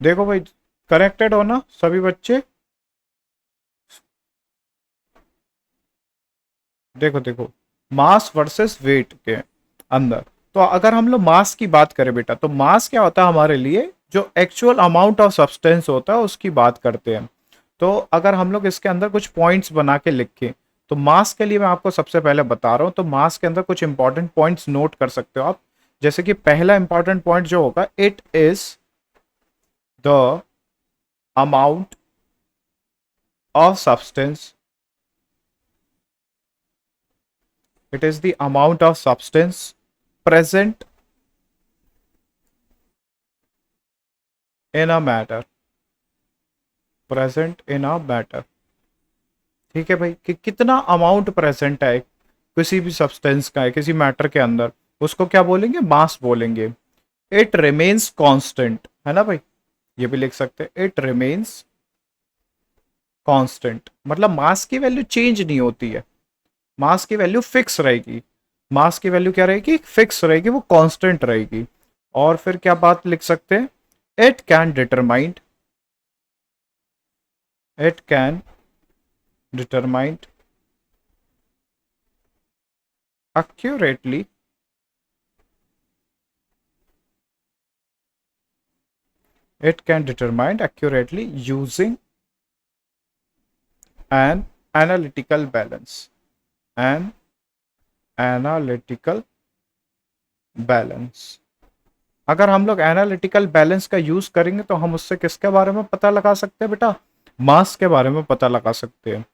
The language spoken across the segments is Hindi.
देखो भाई, करेक्टेड हो ना सभी बच्चे? देखो देखो, मास वर्सेस वेट के अंदर, तो अगर हम लोग मास की बात करें बेटा, तो मास क्या होता है हमारे लिए, जो एक्चुअल अमाउंट ऑफ सब्सटेंस होता है उसकी बात करते हैं। तो अगर हम लोग इसके अंदर कुछ पॉइंट्स बना के लिखें, तो मास के लिए मैं आपको सबसे पहले बता रहा हूं, तो मास के अंदर कुछ इंपॉर्टेंट पॉइंट्स नोट कर सकते हो आप। जैसे कि पहला इंपॉर्टेंट पॉइंट जो होगा, it is the amount of substance, it is the amount of substance present in a matter, present in a matter. ठीक है भाई, कि कितना अमाउंट प्रेजेंट है किसी भी सब्सटेंस का है किसी मैटर के अंदर, उसको क्या बोलेंगे, मास बोलेंगे। इट रिमेन्स कांस्टेंट, है ना भाई, ये भी लिख सकते हैं, इट रिमेन्स कांस्टेंट, मतलब मास की वैल्यू चेंज नहीं होती है, मास की वैल्यू फिक्स रहेगी। मास की वैल्यू क्या रहेगी, फिक्स रहेगी, वो कांस्टेंट रहेगी। और फिर क्या बात लिख सकते हैं, it can determined, it can determined accurately, it can determine accurately using an analytical balance, an analytical balance। अगर हम लोग एनालिटिकल बैलेंस का यूज करेंगे तो हम उससे किसके बारे में पता लगा सकते हैं बेटा, मास के बारे में पता लगा सकते हैं।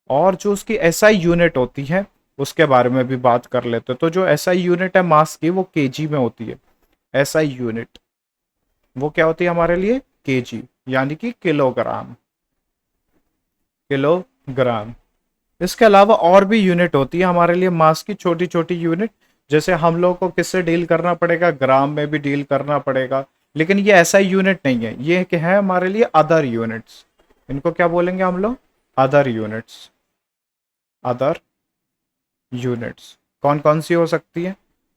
और जो उसकी एसआई यूनिट होती है उसके बारे में भी बात कर लेते हैं। तो जो एसआई यूनिट है मास की, वो केजी में होती है। एसआई यूनिट वो क्या होती है हमारे लिए, केजी, यानी कि किलोग्राम, किलोग्राम। इसके अलावा और भी यूनिट होती है हमारे लिए मास की, छोटी छोटी यूनिट। जैसे हम लोग को किससे डील करना पड़ेगा, ग्राम में भी डील करना पड़ेगा, लेकिन ये ऐसा यूनिट नहीं है, ये कि है हमारे लिए अदर यूनिट्स। इनको क्या बोलेंगे हम लोग, अदर यूनिट्स, अदर यूनिट्स। कौन कौन सी हो सकती है,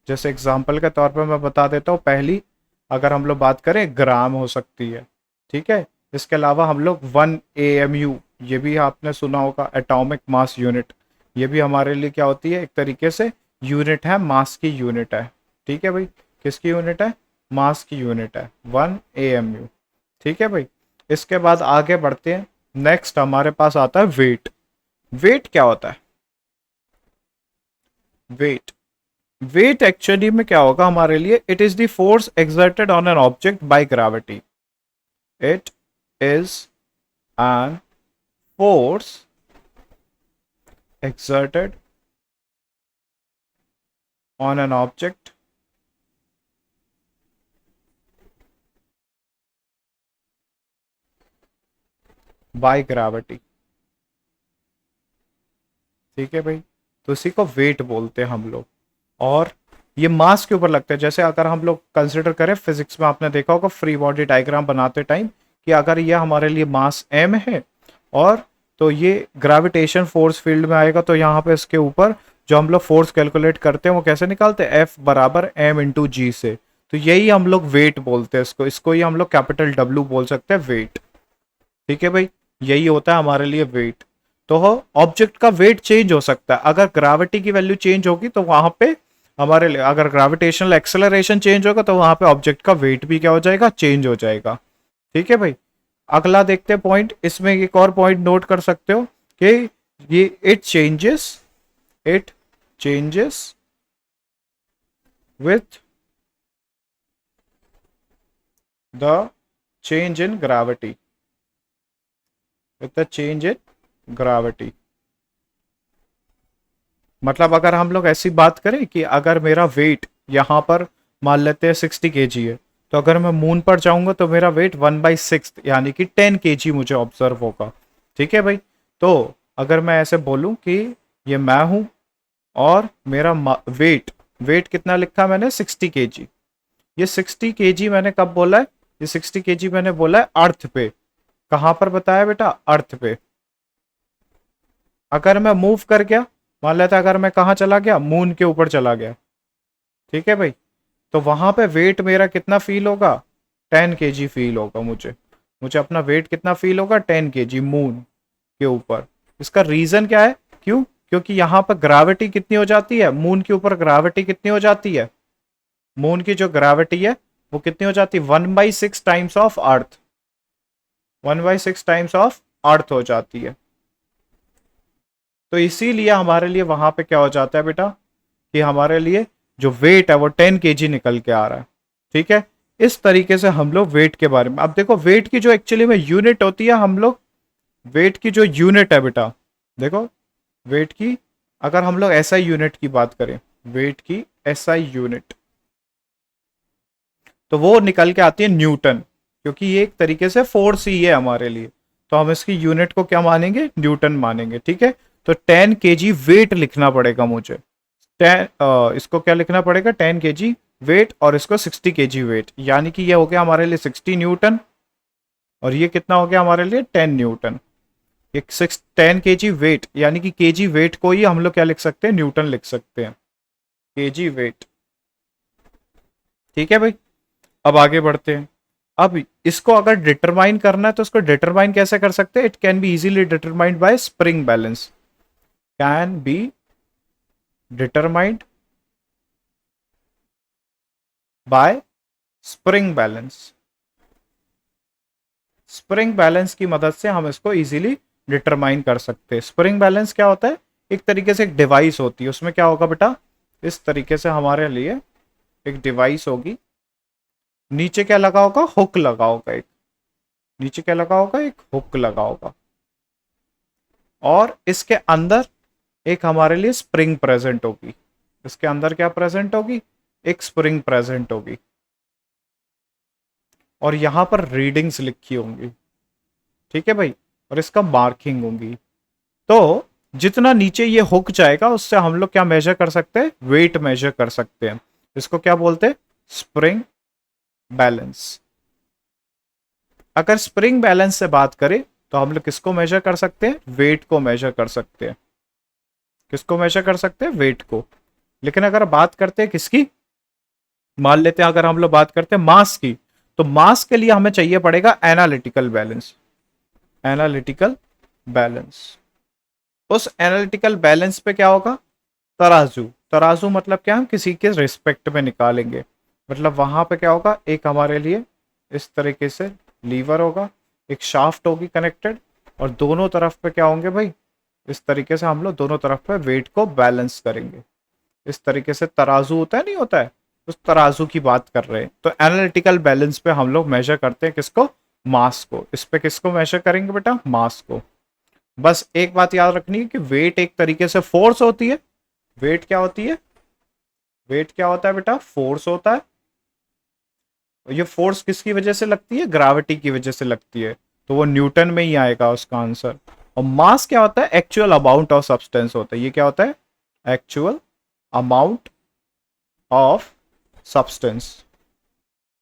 जैसे एग्जांपल के तौर पर मैं बता देता हूँ। पहली, अगर हम लोग बात करें, ग्राम हो सकती है, ठीक है। इसके अलावा हम लोग 1 AMU, ये भी आपने सुना होगा, एटॉमिक मास यूनिट, ये भी हमारे लिए क्या होती है, एक तरीके से यूनिट है, मास की यूनिट है। ठीक है भाई, किसकी यूनिट है, मास की यूनिट है, 1 AMU। ठीक है भाई, इसके बाद आगे बढ़ते हैं। नेक्स्ट हमारे पास आता है वेट। वेट क्या होता है, वेट, वेट एक्चुअली में क्या होगा हमारे लिए, it is the force exerted on an object by gravity, it is an force exerted on an object by gravity। ठीक है भाई, तो इसी को वेट बोलते हैं हम लोग। और ये मास के ऊपर लगता है। जैसे अगर हम लोग कंसिडर करें, फिजिक्स में आपने देखा होगा फ्री बॉडी डायग्राम बनाते टाइम, कि अगर ये हमारे लिए मास m है, और तो ये ग्रेविटेशन फोर्स फील्ड में आएगा, तो यहाँ पे इसके ऊपर जो हम लोग फोर्स कैलकुलेट करते हैं वो कैसे निकालते हैं, F बराबर m/g से। तो यही हम लोग वेट बोलते हैं इसको, इसको ही हम लोग कैपिटल W बोल सकते हैं, वेट। ठीक है भाई, यही होता है हमारे लिए वेट। तो ऑब्जेक्ट का वेट चेंज हो सकता है, अगर ग्रेविटी की वैल्यू चेंज होगी तो वहां पे हमारे लिए, अगर ग्रेविटेशनल एक्सेलरेशन चेंज होगा तो वहां पे ऑब्जेक्ट का वेट भी क्या हो जाएगा, चेंज हो जाएगा। ठीक है भाई, अगला देखते हैं पॉइंट। इसमें एक और पॉइंट नोट कर सकते हो कि ये it changes with the change in gravity, with the change in gravity. मतलब अगर हम लोग ऐसी बात करें कि अगर मेरा वेट यहाँ पर मान लेते हैं 60 kg है, तो अगर मैं मून पर जाऊंगा तो मेरा वेट 1/6 यानी कि 10 kg मुझे ऑब्जर्व होगा। ठीक है भाई, तो अगर मैं ऐसे बोलूं कि ये मैं हूं, और मेरा वेट, वेट कितना लिखा मैंने, 60 kg। ये 60 kg मैंने कब बोला है, ये 60 kg मैंने बोला है अर्थ पे। कहां पर बताया बेटा, अर्थ पे। अगर मैं मूव कर गया, मान लेता अगर मैं कहाँ चला गया, मून के ऊपर चला गया, ठीक है भाई, तो वहां पे वेट मेरा कितना फील होगा, 10 kg फील होगा मुझे। मुझे अपना वेट कितना फील होगा? 10 kg मून के ऊपर। इसका रीजन क्या है? क्यों? क्योंकि यहाँ पर ग्रेविटी कितनी हो जाती है? मून के ऊपर ग्रेविटी कितनी हो जाती है? मून की जो ग्रेविटी है वो कितनी हो जाती है? 1/6 times of earth. 1/6 times of earth हो जाती है। तो इसीलिए हमारे लिए वहां पे क्या हो जाता है बेटा, कि हमारे लिए जो वेट है वो 10 kg निकल के आ रहा है। ठीक है, इस तरीके से हम लोग वेट के बारे में। अब देखो वेट की जो एक्चुअली में यूनिट होती है, हम लोग वेट की जो यूनिट है बेटा, देखो वेट की, अगर हम लोग एसआई यूनिट की बात करें, वेट की एसआई यूनिट, तो वो निकल के आती है न्यूटन, क्योंकि ये एक तरीके से फोर्स ही है हमारे लिए। तो हम इसकी यूनिट को क्या मानेंगे? न्यूटन मानेंगे। ठीक है, तो 10 kg वेट लिखना पड़ेगा मुझे। इसको क्या लिखना पड़ेगा? 10 kg वेट, और इसको 60 kg वेट, यानी कि ये हो गया हमारे लिए 60 न्यूटन, और ये कितना हो गया हमारे लिए? 10 न्यूटन। ये 10 kg वेट, यानी कि केजी वेट को ही हम लोग क्या लिख सकते हैं? न्यूटन लिख सकते हैं, केजी वेट। ठीक है भाई, अब आगे बढ़ते हैं। अब इसको अगर डिटरमाइन करना है तो इसको डिटरमाइन कैसे कर सकते हैं? It can be easily determined by spring balance, can be determined by spring balance. Spring balance की मदद से हम इसको इजीली डिटरमाइन कर सकते हैं। स्प्रिंग बैलेंस क्या होता है? एक तरीके से एक डिवाइस होती है। उसमें क्या होगा बेटा? इस तरीके से हमारे लिए एक डिवाइस होगी, नीचे क्या लगा होगा? हुक लगा होगा एक, नीचे क्या लगा होगा? एक हुक लगा होगा, और इसके अंदर एक हमारे लिए स्प्रिंग प्रेजेंट होगी। इसके अंदर क्या प्रेजेंट होगी? एक स्प्रिंग प्रेजेंट होगी, और यहां पर रीडिंग्स लिखी होंगी। ठीक है भाई, और इसका मार्किंग होंगी। तो जितना नीचे ये हुक जाएगा उससे हम लोग क्या मेजर कर सकते हैं? वेट मेजर कर सकते हैं। इसको क्या बोलते हैं? Spring balance. अगर स्प्रिंग बैलेंस से बात करें तो हम लोग किसको मेजर कर सकते हैं? वेट को मेजर कर सकते हैं। किसको मेजर कर सकते हैं? वेट को। लेकिन अगर बात करते हैं किसकी, मान लेते हैं अगर हम लोग बात करते हैं मास की, तो मास के लिए हमें चाहिए पड़ेगा एनालिटिकल बैलेंस। एनालिटिकल बैलेंस, उस एनालिटिकल बैलेंस पे क्या होगा? तराजू। तराजू मतलब क्या? हम किसी के रिस्पेक्ट में निकालेंगे। मतलब वहां पे क्या होगा? एक हमारे लिए इस तरीके से लीवर होगा, एक शाफ्ट होगी कनेक्टेड, और दोनों तरफ पे क्या होंगे भाई? इस तरीके से हम लोग दोनों तरफ पे वेट को बैलेंस करेंगे। इस तरीके से तराजू होता है, नहीं होता है? उस तराजू की बात कर रहे हैं। तो एनालिटिकल बैलेंस पे हम लोग मेजर करते हैं किसको? मास को। इस पे किसको मेजर करेंगे बेटा? मास को। बस एक बात याद रखनी है कि वेट एक तरीके से फोर्स होती है। वेट क्या होती है? वेट क्या होता है बेटा? फोर्स होता है। ये फोर्स किसकी वजह से लगती है? ग्रेविटी की वजह से लगती है। तो वो न्यूटन में ही आएगा उसका आंसर। और मास क्या होता है? एक्चुअल अमाउंट ऑफ सब्सटेंस होता है। ये क्या होता है? Actual amount of substance,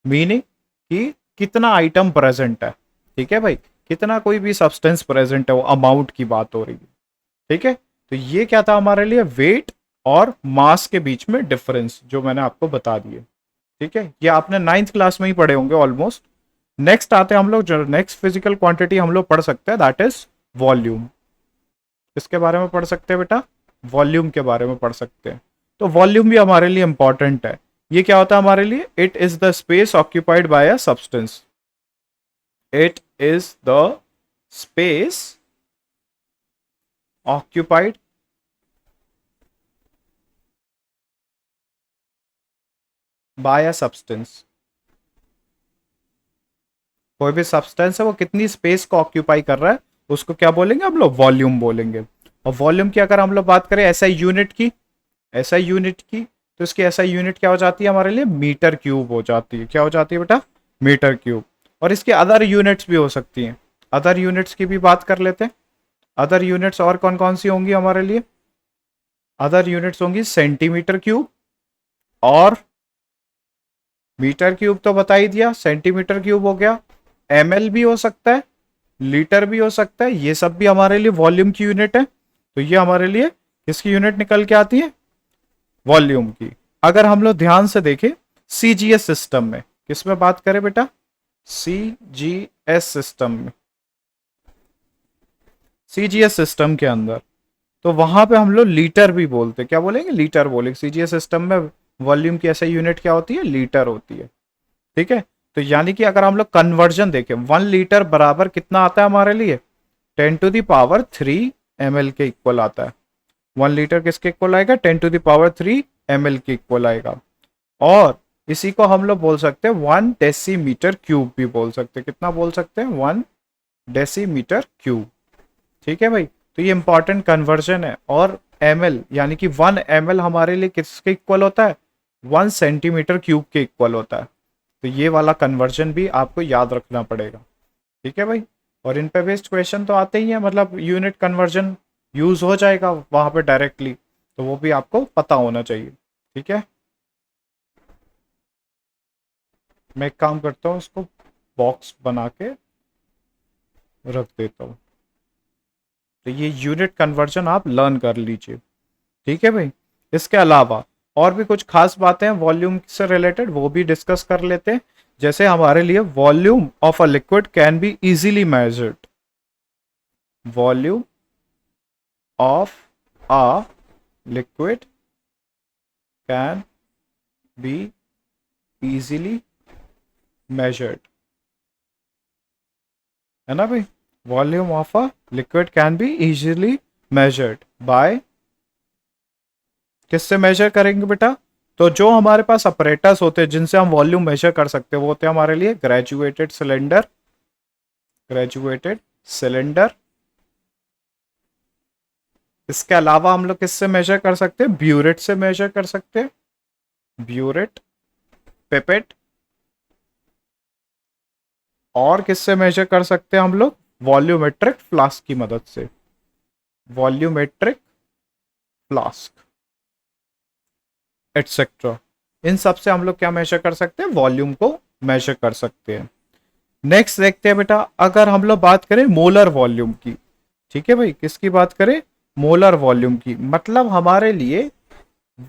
meaning कि कितना आइटम प्रेजेंट है। ठीक है भाई, कितना कोई भी सब्सटेंस प्रेजेंट है, वो अमाउंट की बात हो रही है। ठीक है, तो ये क्या था हमारे लिए? वेट और मास के बीच में डिफरेंस जो मैंने आपको बता दिए। ठीक है, ये आपने 9th क्लास में ही पढ़े होंगे ऑलमोस्ट। नेक्स्ट आते हैं हम लोग, जो नेक्स्ट फिजिकल क्वांटिटी हम लोग पढ़ सकते हैं, दैट इज वॉल्यूम। किसके बारे में पढ़ सकते हैं बेटा? वॉल्यूम के बारे में पढ़ सकते हैं। तो वॉल्यूम भी हमारे लिए इंपॉर्टेंट है। ये क्या होता है हमारे लिए? It is the space occupied by a substance. It is the space occupied by a substance. कोई भी सब्सटेंस है वो कितनी स्पेस को ऑक्यूपाई कर रहा है, उसको क्या बोलेंगे हम लोग? वॉल्यूम बोलेंगे। और वॉल्यूम की अगर हम लोग बात करें एसआई यूनिट की, एसआई यूनिट की, तो इसकी एसआई यूनिट क्या हो जाती है हमारे लिए? मीटर क्यूब हो जाती है। क्या हो जाती है बेटा? Metre cube. और इसकी अदर यूनिट्स भी हो सकती हैं। अदर यूनिट्स की भी बात कर लेते हैं। अदर यूनिट्स और कौन कौन सी होंगी हमारे लिए? अदर यूनिट्स होंगी सेंटीमीटर क्यूब, और मीटर क्यूब तो बता ही दिया, सेंटीमीटर क्यूब हो गया, एमएल भी हो सकता है, लीटर भी हो सकता है। ये सब भी हमारे लिए वॉल्यूम की यूनिट है। तो ये हमारे लिए किसकी यूनिट निकल के आती है? वॉल्यूम की। अगर हम लोग ध्यान से देखें सीजीएस सिस्टम में, किस में बात करें बेटा? सीजीएस सिस्टम में, सीजीएस सिस्टम के अंदर, तो वहां पे हम लोग लीटर भी बोलते हैं। क्या बोलेंगे? लीटर बोलेंगे। सीजीएस सिस्टम में वॉल्यूम की ऐसा यूनिट क्या होती है? लीटर होती है। ठीक है, तो यानी कि अगर हम लोग कन्वर्जन देखें, 1 लीटर बराबर कितना आता है हमारे लिए? 10⁻³ के इक्वल आता है। 1 लीटर किसके इक्वल आएगा? 10⁻³ के इक्वल आएगा। और इसी को हम लोग बोल सकते हैं 1 डेसीमीटर क्यूब भी बोल सकते हैं। कितना बोल सकते हैं? 1 डेसीमीटर क्यूब। ठीक है भाई, तो ये इंपॉर्टेंट कन्वर्जन है। और ml यानी कि 1 ml हमारे लिए किसके इक्वल होता है? 1 सेंटीमीटर क्यूब के इक्वल होता है। तो ये वाला कन्वर्जन भी आपको याद रखना पड़ेगा। ठीक है भाई, और इन पे बेस्ड क्वेश्चन तो आते ही है, मतलब यूनिट कन्वर्जन यूज हो जाएगा वहां पे डायरेक्टली, तो वो भी आपको पता होना चाहिए। ठीक है, मैं एक काम करता हूँ, इसको बॉक्स बना के रख देता हूँ। तो ये यूनिट कन्वर्जन आप लर्न कर लीजिए। ठीक है भाई, इसके अलावा और भी कुछ खास बातें हैं वॉल्यूम से रिलेटेड, वो भी डिस्कस कर लेते हैं। जैसे हमारे लिए volume of a liquid can be easily measured. Volume of a liquid can be easily measured, है ना भाई? Volume of a liquid can be easily measured by, किससे मेजर करेंगे बेटा? तो जो हमारे पास अपरेटस होते हैं जिनसे हम वॉल्यूम मेजर कर सकते हैं वो होते हैं हमारे लिए ग्रेजुएटेड सिलेंडर, ग्रेजुएटेड सिलेंडर। इसके अलावा हम लोग किससे मेजर कर सकते हैं? ब्यूरेट से मेजर कर सकते हैं, ब्यूरेट, पिपेट। और किससे मेजर कर सकते हैं हम लोग? वॉल्यूमेट्रिक फ्लास्क की मदद से, वॉल्यूमेट्रिक फ्लास्क एटसेट्रा। इन सब से हम लोग क्या मेजर कर सकते हैं? वॉल्यूम को मेजर कर सकते हैं। नेक्स्ट देखते हैं बेटा, अगर हम लोग बात करें मोलर वॉल्यूम की। ठीक है भाई, किसकी बात करें? मोलर वॉल्यूम की, मतलब हमारे लिए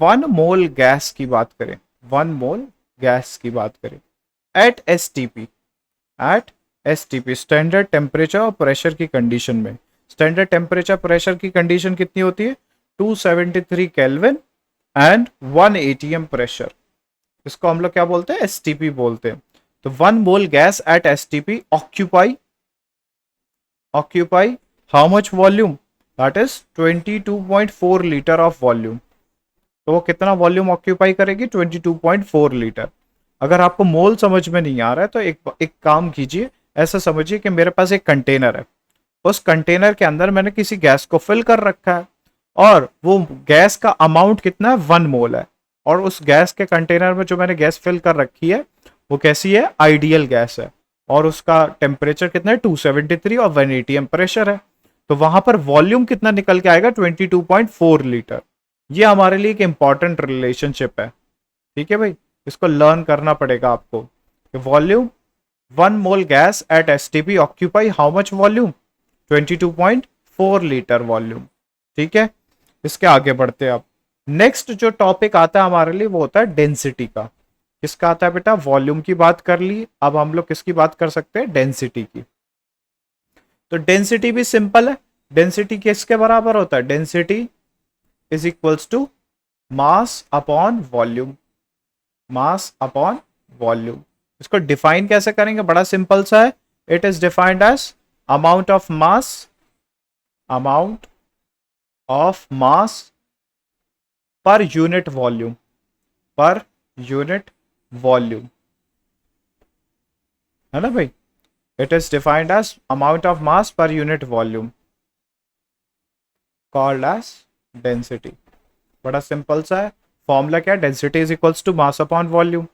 1 मोल गैस की बात करें, 1 मोल गैस की बात करें at STP, at STP standard temperature और प्रेशर की कंडीशन में। स्टैंडर्ड टेम्परेचर प्रेशर की कंडीशन कितनी होती है? 273 केल्विन एंड 1 एटीएम प्रेशर। इसको हम लोग क्या बोलते हैं? एसटीपी बोलते हैं। तो 1 मोल gas at STP occupy, occupy how much volume? That is 22.4 litre of volume. तो वो कितना वॉल्यूम ऑक्यूपाई करेगी? 22.4 लीटर। अगर आपको मोल समझ में नहीं आ रहा है तो एक काम कीजिए, ऐसा समझिए कि मेरे पास एक कंटेनर है, उस कंटेनर के अंदर मैंने किसी गैस को फिल कर रखा है और वो गैस का अमाउंट कितना है? 1 मोल है। और उस गैस के कंटेनर में जो मैंने गैस फिल कर रखी है वो कैसी है? आइडियल गैस है। और उसका टेम्परेचर कितना है? 273 और 1 एटीएम प्रेशर है। तो वहां पर वॉल्यूम कितना निकल के आएगा? 22.4 लीटर। ये हमारे लिए एक इंपॉर्टेंट रिलेशनशिप है। ठीक है भाई, इसको लर्न करना पड़ेगा आपको। Volume 1 mole gas at STP occupy how much volume? 22.4 litre volume. ठीक है, इसके आगे बढ़ते हैं। अब नेक्स्ट जो टॉपिक आता है हमारे लिए वो होता है डेंसिटी का। किसका आता है बेटा? वॉल्यूम की बात कर ली, अब हम लोग किसकी बात कर सकते हैं? डेंसिटी की। तो डेंसिटी भी सिंपल है। डेंसिटी किसके बराबर होता है? Density is equals to mass upon volume, mass upon volume. इसको डिफाइन कैसे करेंगे? बड़ा सिंपल सा है। It is defined as amount of mass, amount of mass per unit volume, per unit volume, है ना भाई? It is defined as amount of mass per unit volume called as density. बड़ा सिंपल सा है। फॉर्मूला क्या है? Density is equals to mass upon volume.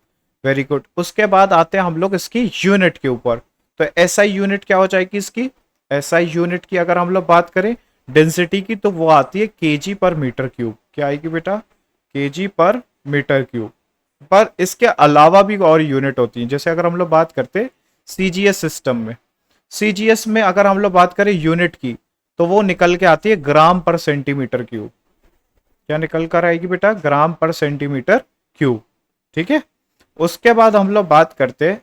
Very good. उसके बाद आते हैं हम लोग इसकी यूनिट के ऊपर। तो एसआई यूनिट क्या हो जाएगी इसकी? एसआई यूनिट की अगर हम लोग बात करें डेंसिटी की तो वो आती है केजी पर मीटर क्यूब। क्या आएगी बेटा? केजी पर मीटर क्यूब। पर इसके अलावा भी और यूनिट होती है। जैसे अगर हम लोग बात करते सीजीएस सिस्टम में, सीजीएस में अगर हम लोग बात करें यूनिट की तो वो निकल के आती है ग्राम पर सेंटीमीटर क्यूब। क्या निकल कर आएगी बेटा? ग्राम पर सेंटीमीटर क्यूब। ठीक है, उसके बाद हम लोग बात करते हैं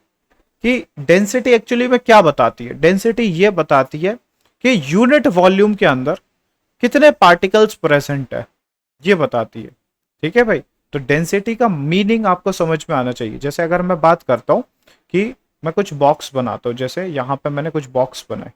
कि डेंसिटी एक्चुअली में क्या बताती है। डेंसिटी ये बताती है कि यूनिट वॉल्यूम के अंदर कितने पार्टिकल्स प्रेजेंट है, ये बताती है। ठीक है भाई, तो डेंसिटी का मीनिंग आपको समझ में आना चाहिए। जैसे अगर मैं बात करता हूं कि मैं कुछ बॉक्स बनाता हूं, जैसे यहां पे मैंने कुछ बॉक्स बनाए,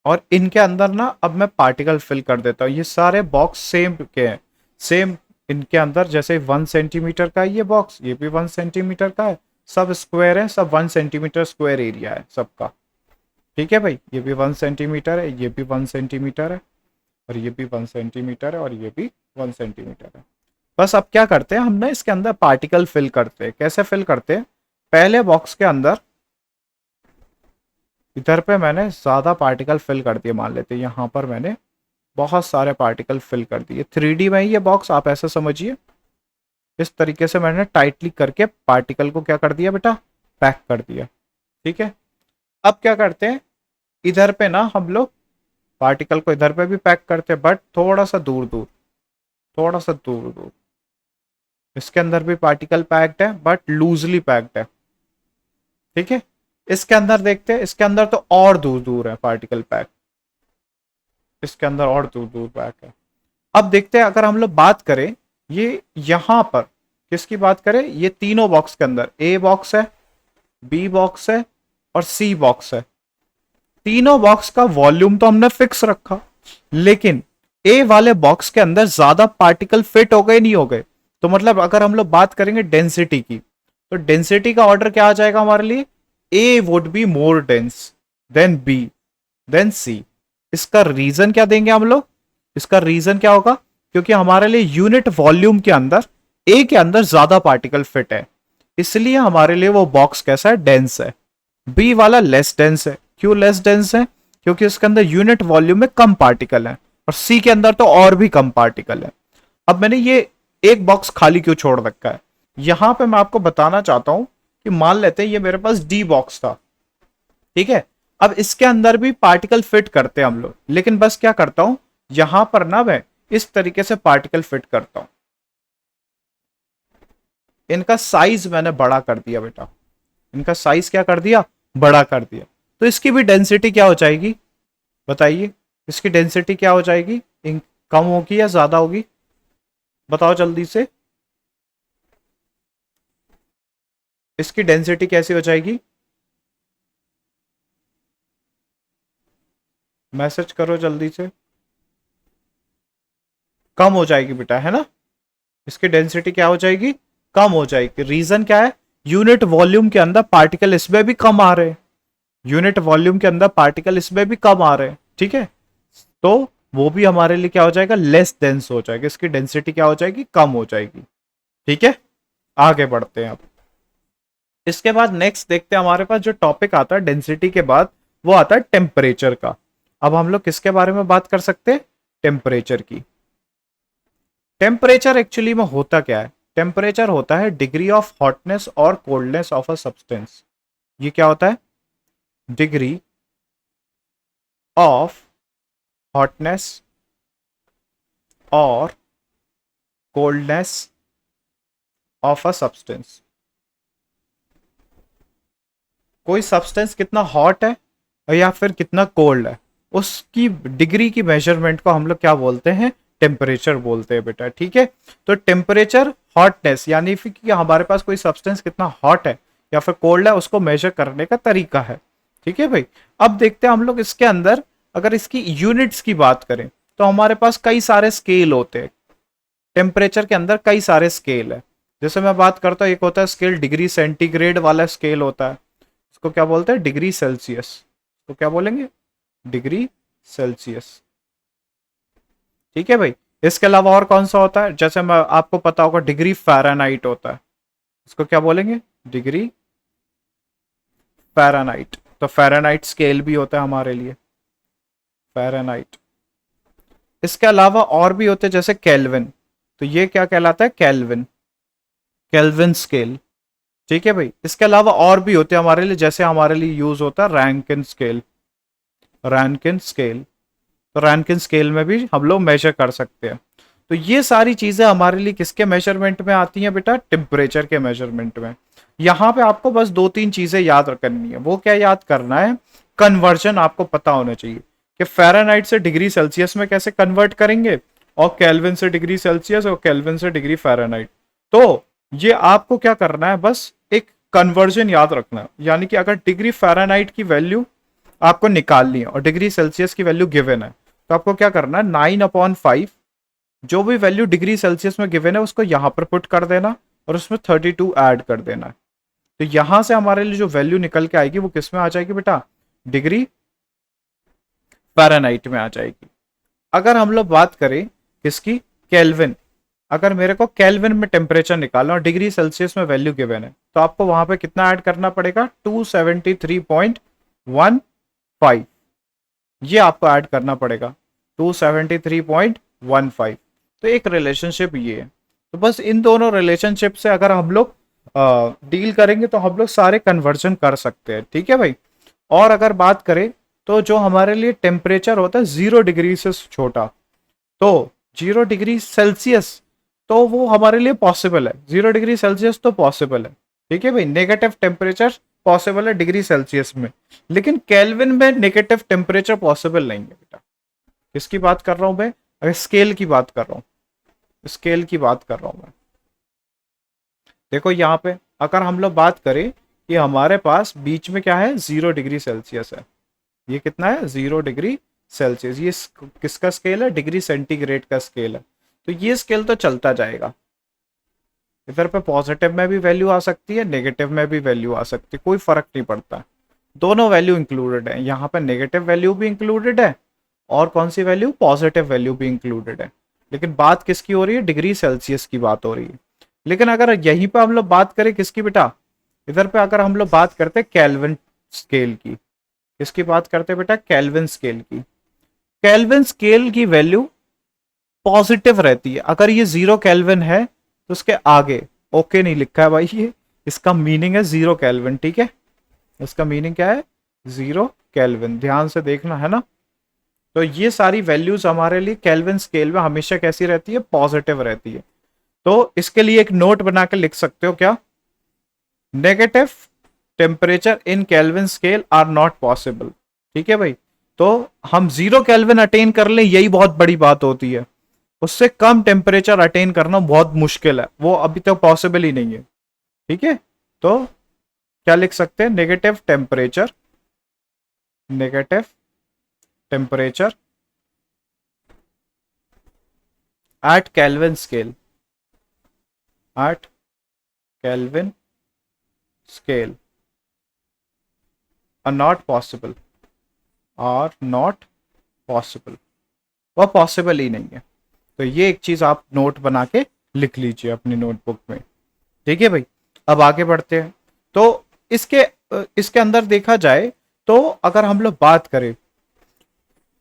और इनके अंदर ना अब मैं पार्टिकल फिल कर देता हूँ। ये सारे बॉक्स सेम के हैं, सेम इनके अंदर, जैसे 1 सेंटीमीटर का है ये बॉक्स, ये भी 1 सेंटीमीटर का है, सब स्क्वायर है, सब 1 सेंटीमीटर स्क्वायर एरिया है सबका। ठीक है भाई, ये भी 1 सेंटीमीटर है, ये भी 1 सेंटीमीटर है, और ये भी 1 सेंटीमीटर है, और ये भी 1 सेंटीमीटर है। बस अब क्या करते हैं हम ना, इसके अंदर पार्टिकल फिल करते हैं। कैसे फिल करते हैं, पहले बॉक्स के अंदर इधर पे मैंने ज्यादा पार्टिकल फिल कर दिए, मान लेते हैं यहाँ पर मैंने बहुत सारे पार्टिकल फिल कर दिए। 3D में ही ये बॉक्स, आप ऐसा समझिए, इस तरीके से मैंने टाइटली करके पार्टिकल को क्या कर दिया बेटा, पैक कर दिया। ठीक है, अब क्या करते हैं, इधर पे ना हम लोग पार्टिकल को इधर पे भी पैक करते हैं, बट थोड़ा सा दूर दूर, थोड़ा सा दूर दूर। इसके अंदर भी पार्टिकल पैक्ड है, बट लूजली पैक्ड है। ठीक है, इसके अंदर देखते हैं, इसके अंदर तो और दूर दूर है पार्टिकल पैक, इसके अंदर और दूर दूर पैक है। अब देखते हैं, अगर हम लोग बात करें ये यहां पर, किसकी बात करें, ये तीनों बॉक्स के अंदर, ए बॉक्स है, बी बॉक्स है, और सी बॉक्स है। तीनों बॉक्स का वॉल्यूम तो हमने फिक्स रखा, लेकिन ए वाले बॉक्स के अंदर ज्यादा पार्टिकल फिट हो गए, नहीं हो गए। तो मतलब अगर हम लोग बात करेंगे डेंसिटी की, तो डेंसिटी का ऑर्डर क्या आ जाएगा हमारे लिए, A would be more dense than B than C. इसका रीजन क्या देंगे हम लोग, इसका रीजन क्या होगा, क्योंकि हमारे लिए यूनिट वॉल्यूम के अंदर ए के अंदर ज्यादा पार्टिकल फिट है, इसलिए हमारे लिए वो बॉक्स कैसा है, डेंस है। बी वाला लेस डेंस है। क्यों लेस डेंस है, क्योंकि इसके अंदर यूनिट वॉल्यूम में कम पार्टिकल है, और सी के अंदर तो और भी कम पार्टिकल है। अब मैंने ये एक बॉक्स खाली क्यों छोड़ रखा है, यहां पे मैं आपको बताना चाहता हूं कि मान लेते हैं ये मेरे पास डी बॉक्स था। ठीक है, अब इसके अंदर भी पार्टिकल फिट करते हैं हम लोग, लेकिन बस क्या करता हूं, यहां पर ना मैं इस तरीके से पार्टिकल फिट करता हूं, इनका साइज मैंने बड़ा कर दिया बेटा, इनका साइज क्या कर दिया, बड़ा कर दिया। तो इसकी भी डेंसिटी क्या हो जाएगी, बताइए, इसकी डेंसिटी क्या हो जाएगी, कम होगी या ज्यादा होगी, बताओ जल्दी से, इसकी डेंसिटी कैसी हो जाएगी, मैसेज करो जल्दी से। कम हो जाएगी बेटा, है ना, इसकी डेंसिटी क्या हो जाएगी, कम हो जाएगी। रीजन क्या है, यूनिट वॉल्यूम के अंदर पार्टिकल इसमें भी कम आ रहे हैं, यूनिट वॉल्यूम के अंदर पार्टिकल इसमें भी कम आ रहे हैं। ठीक है, तो वो भी हमारे लिए क्या हो जाएगा, लेस डेंस हो जाएगा, इसकी डेंसिटी क्या हो जाएगी, कम हो जाएगी। ठीक है, आगे बढ़ते हैं अब। इसके बाद नेक्स्ट देखते हैं, हमारे पास जो टॉपिक आता है डेंसिटी के बाद, वो आता है टेम्परेचर का। अब हम लोग किसके बारे में बात कर सकते हैं, टेम्परेचर की। टेम्परेचर एक्चुअली में होता क्या है, टेम्परेचर होता है डिग्री ऑफ हॉटनेस और कोल्डनेस ऑफ अ सब्सटेंस। ये क्या होता है, डिग्री ऑफ हॉटनेस और कोल्डनेस ऑफ अ सब्सटेंस। कोई सब्सटेंस कितना हॉट है या फिर कितना कोल्ड है, उसकी डिग्री की मेजरमेंट को हम लोग क्या बोलते हैं, टेम्परेचर बोलते हैं बेटा। ठीक है, तो टेम्परेचर हॉटनेस यानी फिर कि हमारे पास कोई सब्सटेंस कितना हॉट है या फिर कोल्ड है, उसको मेजर करने का तरीका है। ठीक है भाई, अब देखते हैं हम लोग इसके अंदर, अगर इसकी यूनिट्स की बात करें तो हमारे पास कई सारे स्केल होते हैं। टेम्परेचर के अंदर कई सारे स्केल है। जैसे मैं बात करता हूँ, एक होता है स्केल डिग्री सेंटीग्रेड वाला स्केल होता है, इसको क्या बोलते हैं, डिग्री सेल्सियस, तो क्या बोलेंगे, डिग्री सेल्सियस। ठीक है भाई, इसके अलावा और कौन सा होता है, जैसे मैं आपको पता होगा डिग्री फ़ारेनहाइट होता है, इसको क्या बोलेंगे, डिग्री फ़ारेनहाइट। तो फ़ारेनहाइट स्केल भी होता है हमारे लिए, फ़ारेनहाइट। इसके अलावा और भी होते हैं जैसे केल्विन, तो ये क्या कहलाता है, केल्विन, केल्विन स्केल। ठीक है भाई, इसके अलावा और भी होते हैं हमारे लिए, जैसे हमारे लिए यूज होता है रैंकिन स्केल, रैंकिन स्केल। तो रैंकिन स्केल में भी हम लोग मेजर कर सकते हैं। तो ये सारी चीजें हमारे लिए किसके मेजरमेंट में आती हैं बेटा? टेम्परेचर के मेजरमेंट में। यहाँ पे आपको बस दो तीन चीजें याद करनी है। वो क्या याद करना है? कन्वर्जन आपको पता होना चाहिए कि फ़ारेनहाइट से डिग्री सेल्सियस में कैसे कन्वर्ट करेंगे, और केल्विन से डिग्री सेल्सियस, और केल्विन से डिग्री फ़ारेनहाइट। तो ये आपको क्या करना है? बस एक कन्वर्जन याद रखना है। यानी कि अगर डिग्री फ़ारेनहाइट की वैल्यू आपको निकालनी है और डिग्री सेल्सियस की वैल्यू गिवन है, तो आपको क्या करना है? 9/5 जो भी वैल्यू डिग्री सेल्सियस में गिवन है उसको यहां पर पुट कर देना और उसमें 32 ऐड कर देना है। तो यहां से हमारे लिए जो वैल्यू निकल के आएगी वो किस में आ जाएगी बेटा? डिग्री फ़ारेनहाइट में आ जाएगी। अगर हम लोग बात करें किसकी? केल्विन। अगर मेरे को केल्विन में टेम्परेचर निकालना और डिग्री सेल्सियस में वैल्यू गिवन है, तो आपको वहां पे कितना ऐड करना पड़ेगा? 273.15। ये आपको ऐड करना पड़ेगा 273.15। तो एक रिलेशनशिप ये है। तो बस इन दोनों रिलेशनशिप से अगर हम लोग डील करेंगे तो हम लोग सारे कन्वर्जन कर सकते हैं। ठीक है भाई। और अगर बात करें तो जो हमारे लिए टेम्परेचर होता है 0 डिग्री से छोटा, तो 0 डिग्री सेल्सियस, तो वो हमारे लिए पॉसिबल है। 0 डिग्री सेल्सियस तो पॉसिबल है। ठीक है भाई। नेगेटिव टेम्परेचर पॉसिबल है डिग्री सेल्सियस में, लेकिन केल्विन में नेगेटिव टेम्परेचर पॉसिबल नहीं है बेटा। किसकी बात कर रहा हूं मैं? अगर स्केल की बात कर रहा हूं, स्केल की बात कर रहा हूं मैं। देखो यहाँ पे अगर हम लोग बात करें कि हमारे पास बीच में क्या है? 0 डिग्री सेल्सियस है। ये कितना है? 0 डिग्री सेल्सियस। ये किसका स्केल है? डिग्री सेंटीग्रेड का स्केल है। तो ये स्केल तो चलता जाएगा। इधर पे पॉजिटिव में भी वैल्यू आ सकती है, नेगेटिव में भी वैल्यू आ सकती है, कोई फर्क नहीं पड़ता। दोनों वैल्यू इंक्लूडेड है। यहाँ पे नेगेटिव वैल्यू भी इंक्लूडेड है और कौन सी वैल्यू? पॉजिटिव वैल्यू भी इंक्लूडेड है। लेकिन बात किसकी हो रही है? डिग्री सेल्सियस की बात हो रही है। लेकिन अगर यहीं पे हम लोग बात करें किसकी बेटा? इधर पे अगर हम लोग बात करते हैं केल्विन स्केल की। किसकी बात करते हैं बेटा? केल्विन स्केल की। केल्विन स्केल की वैल्यू पॉजिटिव रहती है। अगर ये 0 केल्विन है तो उसके आगे ओके नहीं लिखा है भाई, ये इसका मीनिंग है 0 केल्विन। ठीक है। इसका मीनिंग क्या है? 0 केल्विन। ध्यान से देखना है ना। तो ये सारी वैल्यूज हमारे लिए केल्विन स्केल में हमेशा कैसी रहती है? पॉजिटिव रहती है। तो इसके लिए एक नोट बना के लिख सकते हो क्या? Negative temperature in Kelvin scale are not possible. ठीक है भाई। तो हम 0 केल्विन अटेन कर ले यही बहुत बड़ी बात होती है। उससे कम टेम्परेचर अटेन करना बहुत मुश्किल है, वो अभी तक पॉसिबल ही नहीं है। ठीक है। तो क्या लिख सकते हैं? Negative temperature, negative temperature at Kelvin scale, at Kelvin scale are not possible, are not possible. वह पॉसिबल ही नहीं है। तो ये एक चीज आप नोट बना के लिख लीजिए अपनी नोटबुक में। ठीक है भाई। अब आगे बढ़ते हैं। तो इसके इसके अंदर देखा जाए तो अगर हम लोग बात करें,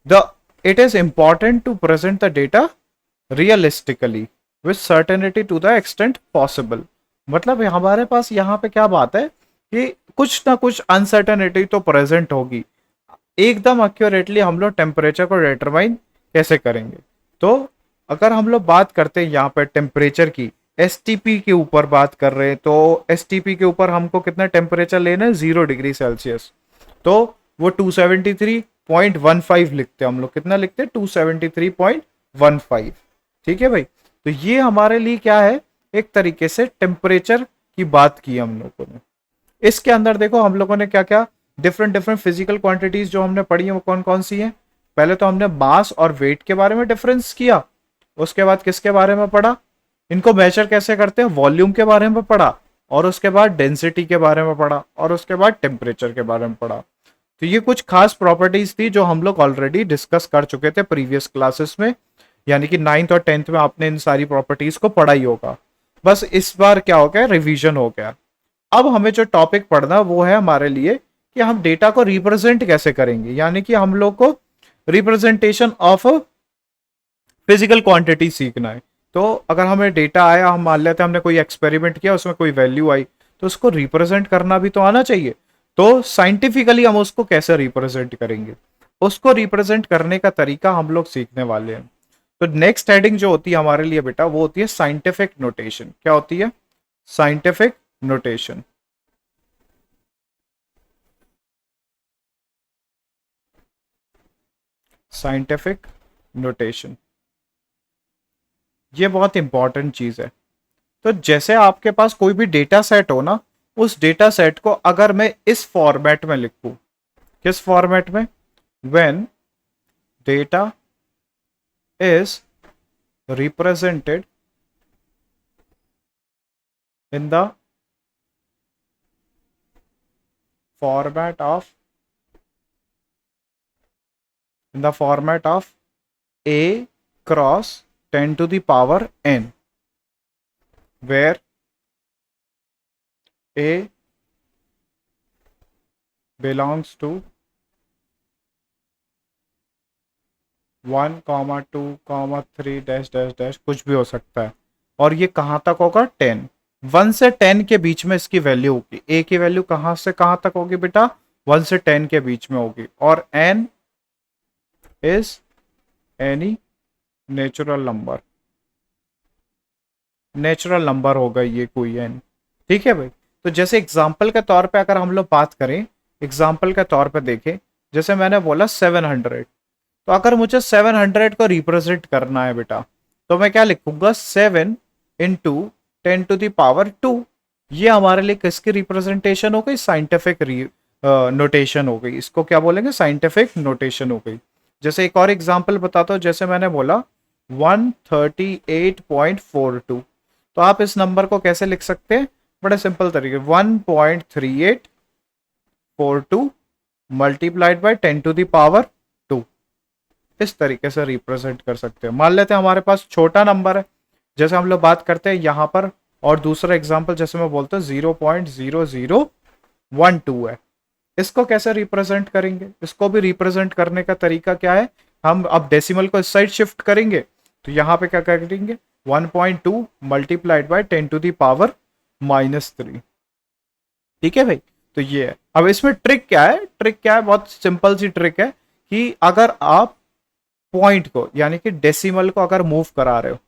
the it is important to present the data realistically with certainty to the extent possible. मतलब हमारे पास यहाँ पे क्या बात है कि कुछ ना कुछ अनसर्टेनिटी तो प्रेजेंट होगी। एकदम एक्यूरेटली हम लोग टेम्परेचर को डिटरमाइन कैसे करेंगे? तो अगर हम लोग बात करते हैं यहाँ पर टेम्परेचर की, एसटीपी के ऊपर बात कर रहे हैं, तो एसटीपी के ऊपर हमको कितना टेम्परेचर लेना है? 0 डिग्री सेल्सियस। तो वो 273.15 लिखते हैं हम लोग। कितना लिखते हैं? 273.15। ठीक है भाई। तो ये हमारे लिए क्या है? एक तरीके से टेम्परेचर की बात की हम लोगों ने। इसके अंदर देखो हम लोगों ने क्या क्या डिफरेंट डिफरेंट फिजिकल क्वांटिटीज जो हमने पढ़ी है वो कौन कौन सी हैं? पहले तो हमने मास और वेट के बारे में डिफरेंस किया। उसके बाद किसके बारे में पढ़ा? इनको मेजर कैसे करते हैं, वॉल्यूम के बारे में पढ़ा। और उसके बाद डेंसिटी के बारे में पढ़ा। और उसके बाद टेम्परेचर के बारे में पढ़ा। तो ये कुछ खास प्रॉपर्टीज थी जो हम लोग ऑलरेडी डिस्कस कर चुके थे प्रीवियस क्लासेस में। यानी कि 9th और 10th में आपने इन सारी प्रॉपर्टीज को पढ़ा ही होगा। बस इस बार क्या हो गया? रिवीजन हो गया। अब हमें जो टॉपिक पढ़ना वो है हमारे लिए कि हम डेटा को रिप्रेजेंट कैसे करेंगे। यानी कि हम लोग को रिप्रेजेंटेशन ऑफ फिजिकल क्वांटिटी सीखना है। तो अगर हमें डेटा आया, हम मान लेते हैं हमने कोई एक्सपेरिमेंट किया, उसमें कोई वैल्यू आई, तो उसको रिप्रेजेंट करना भी तो आना चाहिए। तो साइंटिफिकली हम उसको कैसे रिप्रेजेंट करेंगे? उसको रिप्रेजेंट करने का तरीका हम लोग सीखने वाले हैं। तो नेक्स्ट हेडिंग जो होती है हमारे लिए बेटा, वो होती है साइंटिफिक नोटेशन। क्या होती है? Scientific notation. साइंटिफिक नोटेशन, ये बहुत इंपॉर्टेंट चीज है। तो जैसे आपके पास कोई भी डेटा सेट हो ना, उस डेटा सेट को अगर मैं इस फॉर्मेट में लिखूं, किस फॉर्मेट में? When data is represented in the format of a cross 10 to the power n, where a belongs to 1 2 3 dash dash dash, कुछ भी हो सकता है। और ये कहाँ तक होगा? 10। 1 से 10 के बीच में इसकी वैल्यू होगी। a की वैल्यू कहाँ से कहाँ तक होगी बेटा? 1 से 10 के बीच में होगी। और n is any natural number. Natural number होगा ये कोई n। ठीक है भाई। तो जैसे एग्जाम्पल के तौर पे अगर हम लोग बात करें, एग्जाम्पल के तौर पे देखें, जैसे मैंने बोला 700, तो अगर मुझे 700 को रिप्रेजेंट करना है बेटा, तो मैं क्या लिखूंगा? 7 इंटू 10⁻²। ये हमारे लिए किसकी रिप्रेजेंटेशन हो गई? साइंटिफिक नोटेशन हो गई। इसको क्या बोलेंगे? साइंटिफिक नोटेशन हो गई। जैसे एक और एग्जांपल बताता हूँ, जैसे मैंने बोला 138.42, तो आप इस नंबर को कैसे लिख सकते हैं? बड़े सिंपल तरीके, 1.3842 मल्टीप्लाइड बाई 10⁻²। इस तरीके से रिप्रेजेंट कर सकते हैं। मान लेते हैं हमारे पास छोटा नंबर है, जैसे हम लोग बात करते हैं यहाँ पर, और दूसरा एग्जांपल जैसे मैं बोलता हूँ 0.0012 है। इसको कैसे रिप्रेजेंट करेंगे? इसको भी रिप्रेजेंट करने का तरीका क्या है? हम अब डेसिमल को इस साइड शिफ्ट करेंगे, तो यहाँ पे क्या करेंगे? 1.2 मल्टीप्लाइड बाई 10⁻³ ठीक है भाई। तो ये है। अब इसमें ट्रिक क्या है? ट्रिक क्या है? बहुत सिंपल सी ट्रिक है कि अगर आप पॉइंट को, यानी कि डेसिमल को अगर मूव करा रहे हो,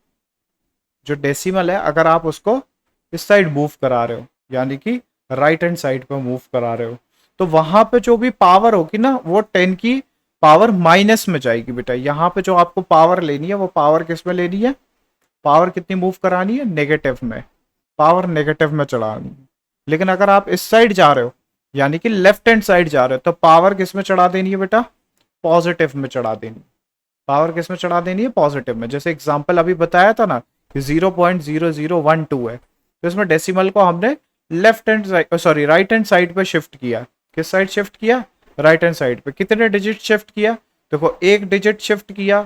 जो डेसिमल है अगर आप उसको इस साइड मूव करा रहे हो, यानी कि राइट हैंड साइड पे मूव करा रहे हो, तो वहां पे जो भी पावर होगी ना, वो 10 की पावर माइनस में जाएगी बेटा। यहाँ पे जो आपको पावर लेनी है, वो पावर किस में लेनी है? पावर कितनी मूव करानी है? नेगेटिव में। पावर नेगेटिव में चढ़ानी है। लेकिन अगर आप इस साइड जा रहे हो, यानी कि लेफ्ट हैंड साइड जा रहे हो, तो पावर किस में चढ़ा देनी है बेटा? पॉजिटिव में चढ़ा देनी है। पावर किस में चढ़ा देनी है? पॉजिटिव में। जैसे एग्जांपल अभी बताया था ना कि 0.0012 है, तो इसमें डेसिमल को हमने left hand side, sorry right hand side पे शिफ्ट किया। किस साइड शिफ्ट किया? राइट हैंड साइड पे। कितने डिजिट शिफ्ट किया? देखो, 1 डिजिट शिफ्ट किया,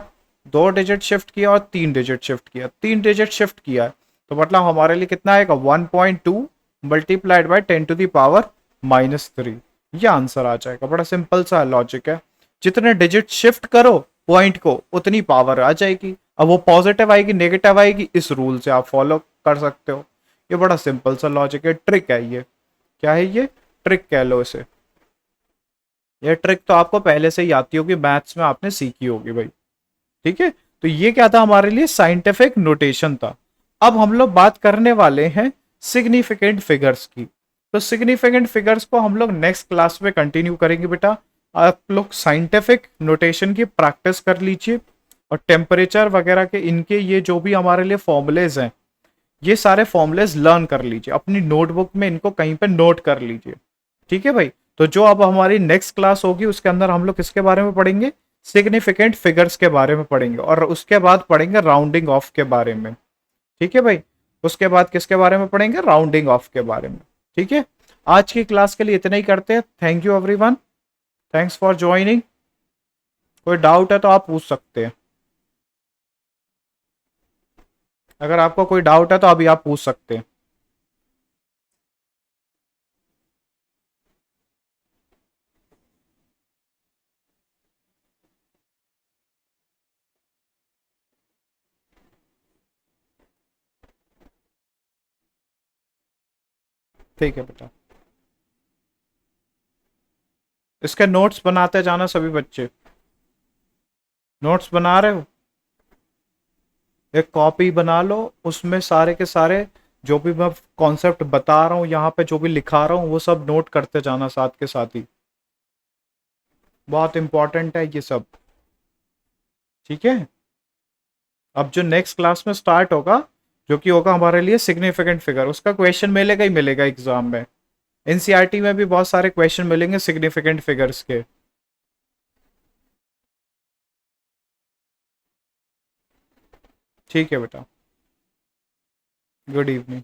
2 डिजिट शिफ्ट किया और 3 डिजिट शिफ्ट किया। 3 डिजिट शिफ्ट किया, तो मतलब हमारे लिए कितना आएगा? 1.2 मल्टीप्लाइड बाई 10⁻³ ये आंसर आ जाएगा। बड़ा सिंपल सा लॉजिक है। जितने डिजिट शिफ्ट करो पॉइंट को, उतनी पावर आ जाएगी। अब वो पॉजिटिव आएगी नेगेटिव आएगी, इस रूल से आप फॉलो कर सकते हो। ये बड़ा सिंपल सा लॉजिक है, ट्रिक है ये। क्या है ये? ट्रिक कह लो इसे। ये ट्रिक तो आपको पहले से ही आती होगी, मैथ्स में आपने सीखी होगी भाई। ठीक है। तो ये क्या था? हमारे लिए साइंटिफिक नोटेशन था। अब हम लोग बात करने वाले हैं सिग्निफिकेंट फिगर्स की। तो सिग्निफिकेंट फिगर्स को हम लोग नेक्स्ट क्लास में कंटिन्यू करेंगे बेटा। आप लोग साइंटिफिक नोटेशन की प्रैक्टिस कर लीजिए, और टेम्परेचर वगैरह के इनके ये जो भी हमारे लिए फॉर्मूलेज हैं, ये सारे फॉर्मूलेज लर्न कर लीजिए अपनी नोटबुक में, इनको कहीं पे नोट कर लीजिए। ठीक है भाई। तो जो अब हमारी नेक्स्ट क्लास होगी, उसके अंदर हम लोग किसके बारे में पढ़ेंगे? सिग्निफिकेंट फिगर्स के बारे में पढ़ेंगे, और उसके बाद पढ़ेंगे राउंडिंग ऑफ के बारे में। ठीक है भाई। उसके बाद किसके बारे में पढ़ेंगे? राउंडिंग ऑफ के बारे में। ठीक है। आज की क्लास के लिए इतना ही करते हैं। Thank you everyone, thanks for joining. कोई डाउट है तो आप पूछ सकते हैं। अगर आपको कोई डाउट है तो अभी आप पूछ सकते हैं। ठीक है बेटा। इसके नोट्स बनाते जाना सभी बच्चे। नोट्स बना रहे हो, एक कॉपी बना लो, उसमें सारे के सारे जो भी मैं कॉन्सेप्ट बता रहा हूँ यहाँ पे, जो भी लिखा रहा हूँ वो सब नोट करते जाना साथ के साथ ही। बहुत इंपॉर्टेंट है ये सब। ठीक है। अब जो नेक्स्ट क्लास में स्टार्ट होगा, जो कि होगा हमारे लिए सिग्निफिकेंट फिगर, उसका क्वेश्चन मिलेगा ही मिलेगा एग्जाम में। एनसीईआरटी में भी बहुत सारे क्वेश्चन मिलेंगे सिग्निफिकेंट फिगर्स के। ठीक है बेटा। Good evening.